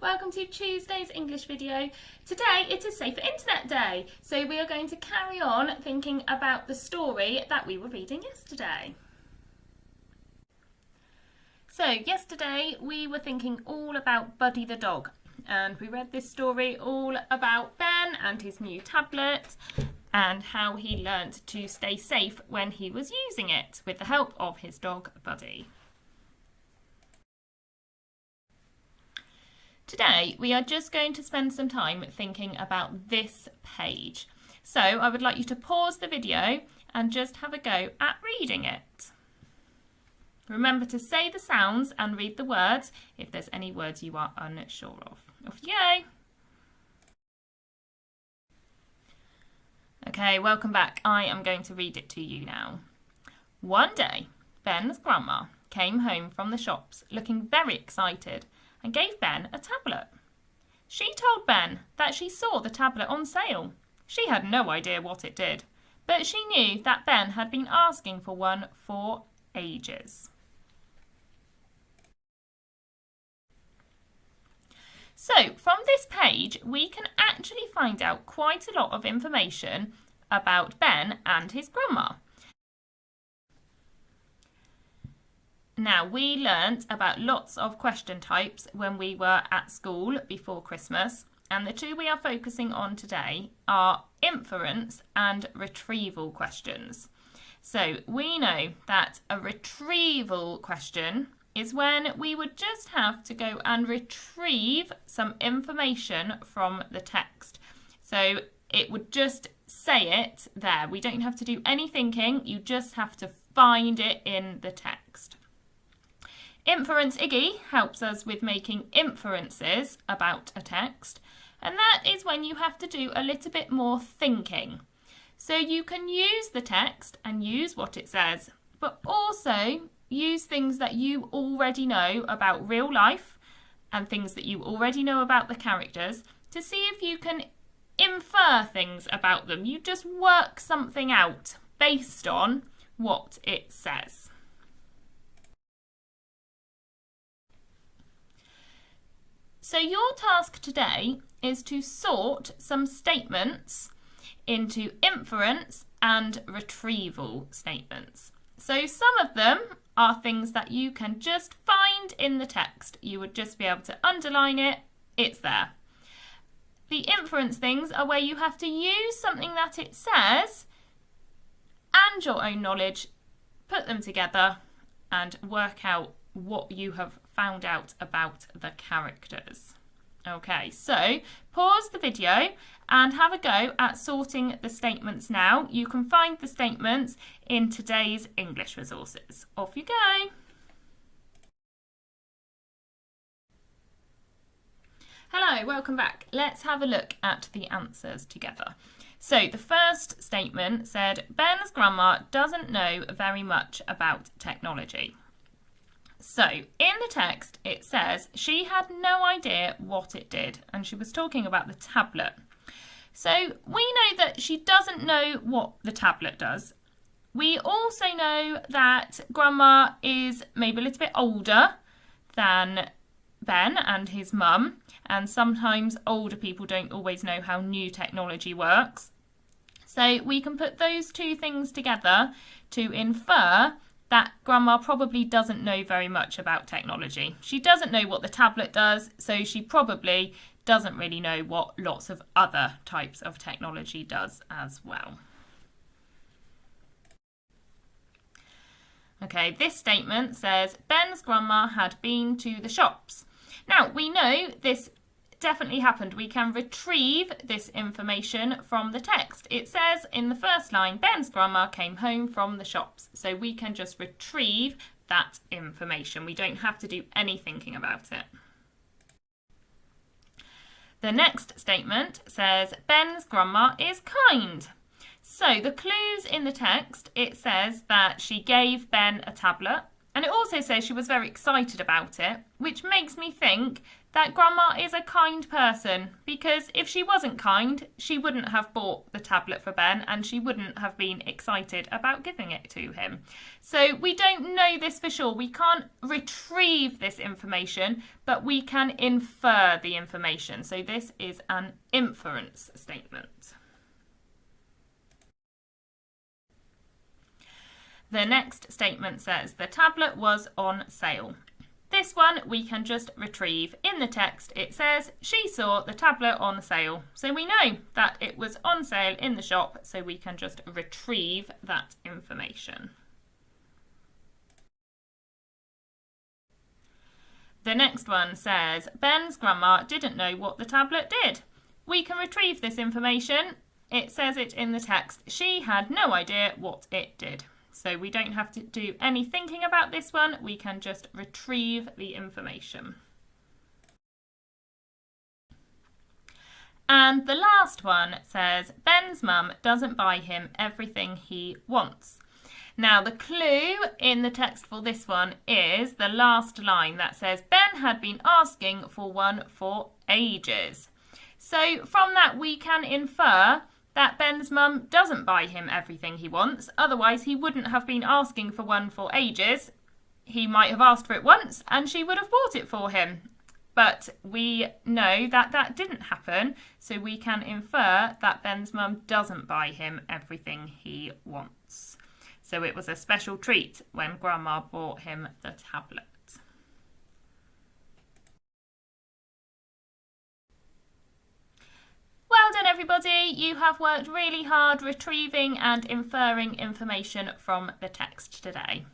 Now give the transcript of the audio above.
Welcome to Tuesday's English video. Today it is Safer Internet Day, so we are going to carry on thinking about the story that we were reading yesterday. So yesterday we were thinking all about Buddy the dog, and we read this story all about Ben and his new tablet and how he learnt to stay safe when he was using it with the help of his dog Buddy. Today we are just going to spend some time thinking about this page. So I would like you to pause the video and just have a go at reading it. Remember to say the sounds and read the words if there's any words you are unsure of. Off you go! Okay, welcome back. I am going to read it to you now. One day, Ben's grandma came home from the shops looking very excited and gave Ben a tablet. She told Ben that she saw the tablet on sale. She had no idea what it did, but she knew that Ben had been asking for one for ages. So, from this page, we can actually find out quite a lot of information about Ben and his grandma. Now, we learnt about lots of question types when we were at school before Christmas, and the two we are focusing on today are inference and retrieval questions. So, we know that a retrieval question is when we would just have to go and retrieve some information from the text. So, it would just say it there. We don't have to do any thinking, you just have to find it in the text. Inference Iggy helps us with making inferences about a text, and that is when you have to do a little bit more thinking. So you can use the text and use what it says, but also use things that you already know about real life and things that you already know about the characters to see if you can infer things about them. You just work something out based on what it says. So your task today is to sort some statements into inference and retrieval statements. So some of them are things that you can just find in the text. You would just be able to underline it, it's there. The inference things are where you have to use something that it says and your own knowledge, put them together and work out what you have found out about the characters. Okay, so pause the video and have a go at sorting the statements now. You can find the statements in today's English resources. Off you go. Hello, welcome back. Let's have a look at the answers together. So the first statement said, Ben's grandma doesn't know very much about technology. So, in the text, it says she had no idea what it did, and she was talking about the tablet. So, we know that she doesn't know what the tablet does. We also know that Grandma is maybe a little bit older than Ben and his mum, and sometimes older people don't always know how new technology works. So, we can put those two things together to infer that Grandma probably doesn't know very much about technology. She doesn't know what the tablet does, so she probably doesn't really know what lots of other types of technology does as well. Okay, this statement says, Ben's grandma had been to the shops. Now, we know this definitely happened. We can retrieve this information from the text. It says in the first line, Ben's grandma came home from the shops. So we can just retrieve that information. We don't have to do any thinking about it. The next statement says, Ben's grandma is kind. So the clues in the text, it says that she gave Ben a tablet And it also says she was very excited about it, which makes me think that Grandma is a kind person, because if she wasn't kind, she wouldn't have bought the tablet for Ben and she wouldn't have been excited about giving it to him. So we don't know this for sure. We can't retrieve this information, but we can infer the information. So this is an inference statement. The next statement says the tablet was on sale. This one we can just retrieve. In the text it says she saw the tablet on sale. So we know that it was on sale in the shop, so we can just retrieve that information. The next one says Ben's grandma didn't know what the tablet did. We can retrieve this information. It says it in the text. She had no idea what it did. So we don't have to do any thinking about this one. We can just retrieve the information. And the last one says Ben's mum doesn't buy him everything he wants. Now the clue in the text for this one is the last line that says Ben had been asking for one for ages. So from that we can infer that Ben's mum doesn't buy him everything he wants, otherwise he wouldn't have been asking for one for ages. He might have asked for it once and she would have bought it for him. But we know that that didn't happen, so we can infer that Ben's mum doesn't buy him everything he wants. So it was a special treat when Grandma bought him the tablet. Well done everybody, you have worked really hard retrieving and inferring information from the text today.